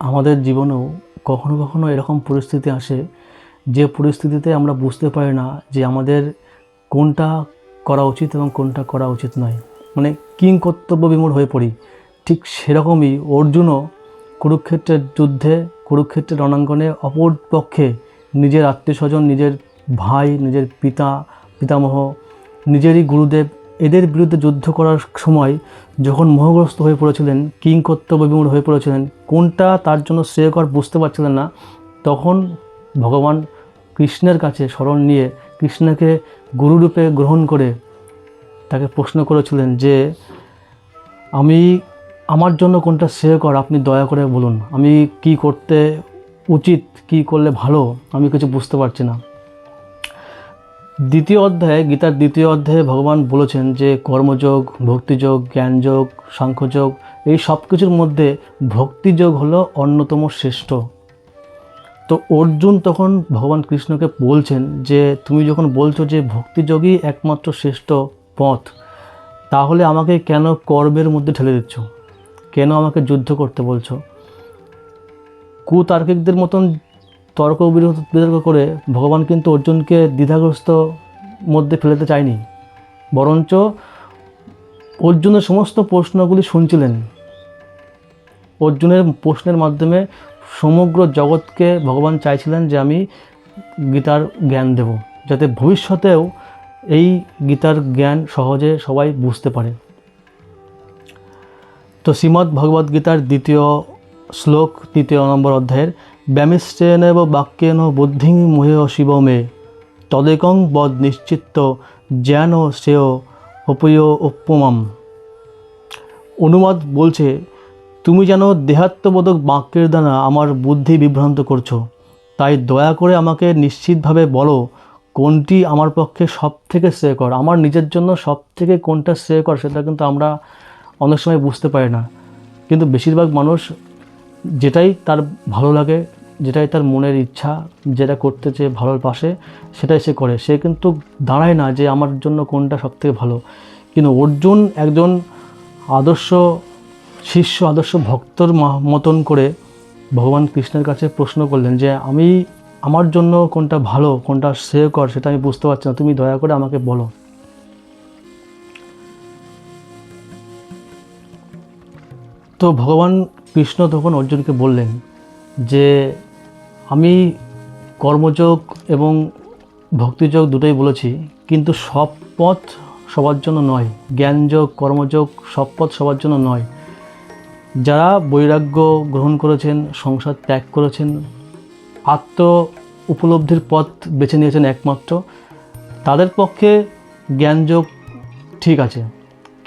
আমাদের জীবনেও কখনো কখনো এরকম পরিস্থিতি আসে যে পরিস্থিতিতে আমরা বুঝতে পারি না যে আমাদের কোনটা করা উচিত এবং কোনটা করা উচিত নয়, মানে কিং কর্তব্য বিমূঢ় হয়ে পড়ি। ঠিক সেরকমই অর্জুনও কুরুক্ষেত্রের যুদ্ধে, কুরুক্ষেত্রের রণাঙ্গনে অপর পক্ষে নিজের আত্মীয়স্বজন, নিজের ভাই, নিজের পিতামহ, নিজেরই গুরুদেব, এদের বিরুদ্ধে যুদ্ধ করার সময় যখন মোহগ্রস্ত হয়ে পড়েছিলেন, কিং কর্তব্য বিমূঢ় হয়ে পড়েছিলেন, কোনটা তার জন্য শ্রেয়কর বুঝতে পারছিলেন না, তখন ভগবান কৃষ্ণের কাছে শরণ নিয়ে কৃষ্ণকে গুরুরূপে গ্রহণ করে তাকে প্রশ্ন করেছিলেন যে আমার জন্য কোনটা শ্রেয়কর, আপনি দয়া করে বলুন, আমি কি করতে উচিত, কি করলে ভালো, আমি কিছু বুঝতে পারছি না। দ্বিতীয় অধ্যায়ে, গীতার দ্বিতীয় অধ্যায়ে ভগবান বলেছেন যে কর্মযোগ, ভক্তিযোগ, জ্ঞানযোগ, সাংখ্যযোগ, এই সব কিছুর মধ্যে ভক্তিযোগ হলো অন্যতম শ্রেষ্ঠ। তো অর্জুন তখন ভগবান কৃষ্ণকে বলছেন যে তুমি যখন বলছো যে ভক্তিযোগই একমাত্র শ্রেষ্ঠ পথ, তাহলে আমাকে কেন কর্মের মধ্যে ঠেলে দিচ্ছ, কেন আমাকে যুদ্ধ করতে বলছো? কুতার্কিকদের মতন তর্ক বিতর্ক করে ভগবান কিন্তু অর্জুনকে দ্বিধাগ্রস্ত মধ্যে ফেলতে চায়নি, বরঞ্চ অর্জুনের সমস্ত প্রশ্নগুলি শুনছিলেন। অর্জুনের প্রশ্নের মাধ্যমে সমগ্র জগৎকে ভগবান চাইছিলেন যে আমি গীতার জ্ঞান দেব, যাতে ভবিষ্যতেও এই গীতার জ্ঞান সহজে সবাই বুঝতে পারে। তো শ্রীমদ্ ভগবদ্গীতার দ্বিতীয় শ্লোক, তৃতীয় নম্বর অধ্যায়ের, ব্যামিশ্রেণেব বাক্যেন বুদ্ধিং মোহেয় শিব মে তদেকং বদ নিশ্চিত্ত জ্ঞান শ্রেয় অপয় উপমাম। অনুবাদ বলছে, তুমি যেন দেহাত্মবোধক বাক্যের দ্বারা আমার বুদ্ধি বিভ্রান্ত করছো, তাই দয়া করে আমাকে নিশ্চিতভাবে বলো কোনটি আমার পক্ষে সব থেকে শ্রেয়কর। আমার নিজের জন্য সব থেকে কোনটা শ্রেয়কর সেটা কিন্তু আমরা অনেক সময় বুঝতে পারি না, কিন্তু বেশিরভাগ মানুষ যেটাই তার ভালো লাগে, যেটাই তার মনের ইচ্ছা, যেটা করতে চেয়ে ভালোর পাশে, সেটাই সে করে। সে কিন্তু দাঁড়ায় না যে আমার জন্য কোনটা সবথেকে ভালো। কিন্তু অর্জুন একজন আদর্শ শিষ্য, আদর্শ ভক্তর মতন করে ভগবান কৃষ্ণের কাছে প্রশ্ন করলেন যে আমার জন্য কোনটা ভালো, কোনটা শ্রেয়কর সেটা আমি বুঝতে পারছি না, তুমি দয়া করে আমাকে বলো। তো ভগবান কৃষ্ণ তখন অর্জুনকে বললেন যে আমি কর্মযোগ এবং ভক্তিযোগ দুটোই বলেছি, কিন্তু সব পথ সবার জন্য নয়। জ্ঞানযোগ, কর্মযোগ, সব পথ সবার জন্য নয়। যারা বৈরাগ্য গ্রহণ করেছেন, সংসার ত্যাগ করেছেন, আত্ম উপলব্ধির পথ বেছে নিয়েছেন একমাত্র, তাদের পক্ষে জ্ঞানযোগ ঠিক আছে।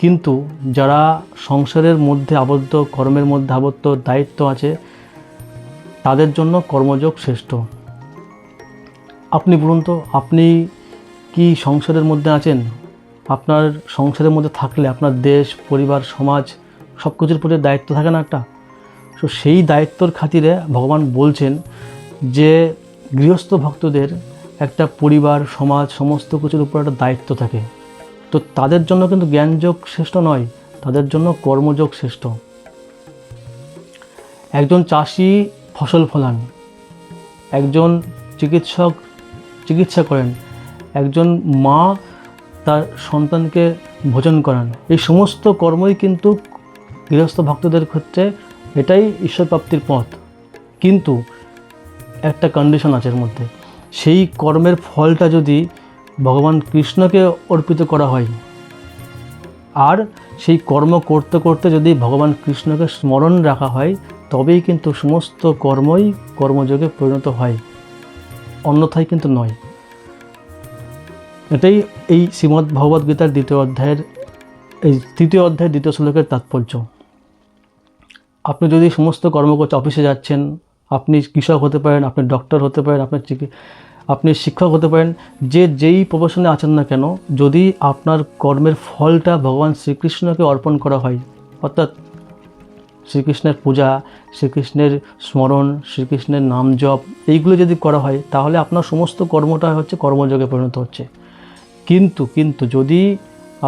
কিন্তু যারা সংসারের মধ্যে আবদ্ধ, কর্মের মধ্যে আবদ্ধ, দায়িত্ব আছে, তাদের জন্য কর্মযোগ শ্রেষ্ঠ। আপনি বলুন তো, আপনি কি সংসারের মধ্যে আছেন? আপনার সংসারের মধ্যে থাকলে আপনার দেশ, পরিবার, সমাজ সব কিছুর প্রতি দায়িত্ব থাকে না একটা? তো সেই দায়িত্বর খাতিরে ভগবান বলছেন যে গৃহস্থ ভক্তদের একটা পরিবার, সমাজ, সমস্ত কিছুর উপর একটা দায়িত্ব থাকে। তো তাদের জন্য কিন্তু জ্ঞানযোগ শ্রেষ্ঠ নয়, তাদের জন্য কর্মযোগ শ্রেষ্ঠ। একজন চাষি ফসল ফলান, একজন চিকিৎসক চিকিৎসা করেন, একজন মা তার সন্তানকে ভোজন করান। এই সমস্ত কর্মই কিন্তু গৃহস্থ ভক্তদের ক্ষেত্রে এটাই ঈশ্বর প্রাপ্তির পথ। কিন্তু একটা কন্ডিশন আছে এর মধ্যে, সেই কর্মের ফলটা যদি ভগবান কৃষ্ণকে অর্পিত করা হয়, আর সেই কর্ম করতে করতে যদি ভগবান কৃষ্ণকে স্মরণ রাখা হয়, তবেই কিন্তু সমস্ত কর্মই কর্মযোগে পরিণত হয়, অন্যথায় কিন্তু নয়। এটাই এই শ্রীমদ্ ভগবদ্গীতার দ্বিতীয় অধ্যায়ের, এই তৃতীয় অধ্যায়ের দ্বিতীয় শ্লোকের তাৎপর্য। আপনি যদি সমস্ত কর্ম করতে, অফিসে যাচ্ছেন, আপনি কৃষক হতে পারেন, আপনি ডক্টর হতে পারেন, আপনি শিক্ষক হতে পারেন, যেই প্রফেশনে আছেন না কেন, যদি আপনার কর্মের ফলটা ভগবান শ্রীকৃষ্ণকে অর্পণ করা হয়, অর্থাৎ শ্রীকৃষ্ণের পূজা, শ্রীকৃষ্ণের স্মরণ, শ্রীকৃষ্ণের নাম জপ, এইগুলো যদি করা হয়, তাহলে আপনার সমস্ত কর্মটা হচ্ছে কর্মযোগে পরিণত হচ্ছে। কিন্তু যদি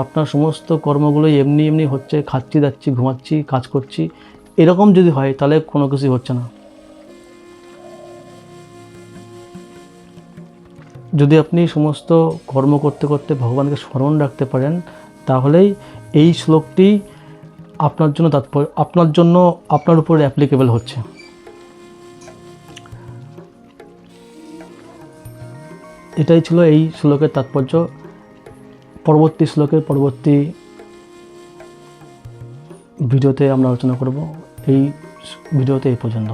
আপনার সমস্ত কর্মগুলোই এমনি হচ্ছে, খাচ্ছি, দাচ্ছি, ঘুমাচ্ছি, কাজ করছি, এরকম যদি হয়, তাহলে কোনো কিছুই হচ্ছে না। যদি আপনি সমস্ত কর্ম করতে করতে ভগবানকে স্মরণ রাখতে পারেন, তাহলেই এই শ্লোকটি আপনার জন্য আপনার উপর অ্যাপ্লিকেবল হচ্ছে। এটাই ছিল এই শ্লোকের তাৎপর্য। পরবর্তী শ্লোকের পরবর্তী ভিডিওতে আমরা আলোচনা করব। এই ভিডিওতে এই পর্যন্ত।